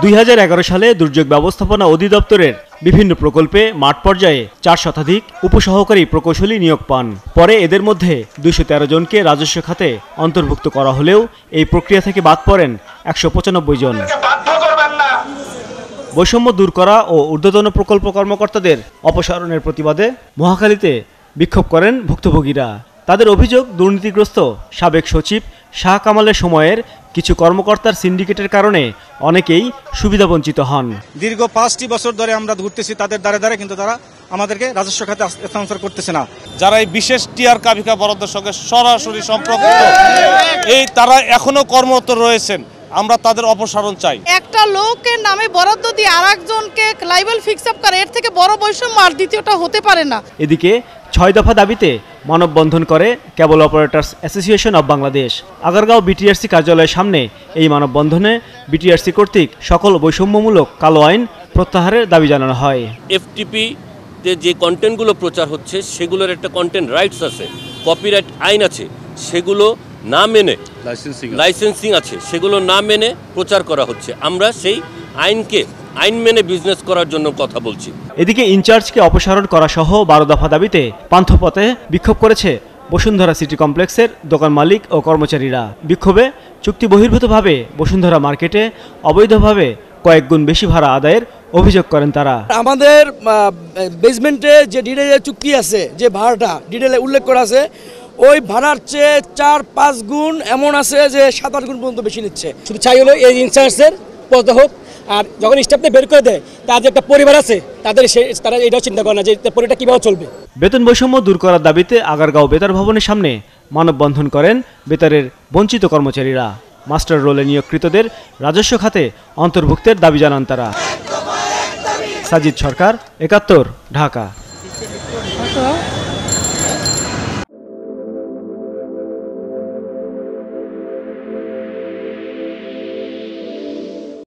2011 সালে দুর্যোগ ব্যবস্থাপনা অধিদপ্তরের বিভিন্ন প্রকল্পে মাঠ পর্যায়ে 4 শতাধিক উপসহকারী প্রকৌশলী নিয়োগ পান। পরে এদের মধ্যে 213 জনকে রাজস্ব খাতে অন্তর্ভুক্ত করা হলেও এই প্রক্রিয়া থেকে বাদ পড়েন 195 জন। বৈষম্য দূর করা ও ঊর্ধ্বতন প্রকল্প কর্মকর্তাদের অপসারণের প্রতিবাদে মহাখালীতে বিক্ষোভ করেন ভুক্তভোগীরা। তাদের অভিযোগ, দুর্নীতিগ্রস্ত সাবেক সচিব শাহ কামালের সময়ের কিছু কর্মকর্তার সিন্ডিকেটের কারণে অনেকেই সুবিধাবঞ্চিত হন। দীর্ঘ 5টি বছর ধরে আমরা ঘুরতেছি তাদের দ্বারে দ্বারে, কিন্তু তারা আমাদেরকে রাজস্ব খাতে স্থানান্তর করতেছে না। যারা এই বিশেষ টিআর কাবিকা বরাদ্দের সঙ্গে সরাসরি সম্পৃক্ত তারা এখনো কর্মরত রয়েছেন, আমরা তাদের অপসারণ চাই। একটা লোকের নামে বরাদ্দ দিয়ে আরেকজনকে লাইবেল ফিক্স আপ করে, এর থেকে বড় বৈষম্য আর দ্বিতীয়টা হতে পারে না। এদিকে 6 দফা দাবিতে মানববন্ধন করে cable operators association of Bangladesh. Agargaon BTRC কার্যালয়ের সামনে এই মানববন্ধনে বিটিআরসি কর্তৃক সকল বৈষম্যমূলক কালো আইন প্রত্যাহারের দাবি জানানো হয়। এফটিপি তে যে কন্টেন্টগুলো প্রচার হচ্ছে সেগুলোর একটা কন্টেন্ট রাইটস আছে, কপিরাইট আইন আছে, সেগুলো না মেনে লাইসেন্সিং আছে, সেগুলো না মেনে প্রচার করা হচ্ছে। আমরা সেই আইন মেনে বিজনেস করার জন্য কথা বলছি। এদিকে ইনচার্জকে অপসারণ করা সহ 12 দফা দাবিতে পান্থপথে বিক্ষোভ করেছে বসুন্ধরা সিটি কমপ্লেক্সের দোকান মালিক ও কর্মচারীরা। বিক্ষোভে চুক্তি বহির্ভূতভাবে বসুন্ধরা মার্কেটে অবৈধভাবে কয়েক গুণ বেশি ভাড়া আদায়ের অভিযোগ করেন তারা। আমাদের বেসমেন্টে যে ডিটেলে চুক্তি আছে, যে ভাড়াটা ডিটেলে উল্লেখ করা আছে, ওই ভাড়ার চেয়ে 4-5 গুণ এমন আছে যে 7-8 গুণ পর্যন্ত বেশি নিচ্ছে। শুধু চাই হলো এই ইনচার্জের পদ হোক, আর যখন স্টাফদের বের করে দেয়, তাদের একটা পরিবার আছে, তারা এটাও চিন্তা করে না যে পরিবারটা কিভাবে চলবে। বেতন বৈষম্য দূর করার দাবিতে আগারগাঁও বেতার ভবনের সামনে মানববন্ধন করেন বেতারের বঞ্চিত কর্মচারীরা। মাস্টার রোলে নিয়োগকৃতদের রাজস্ব খাতে অন্তর্ভুক্তের দাবি জানান তারা। সাজিদ সরকার, 71, ঢাকা।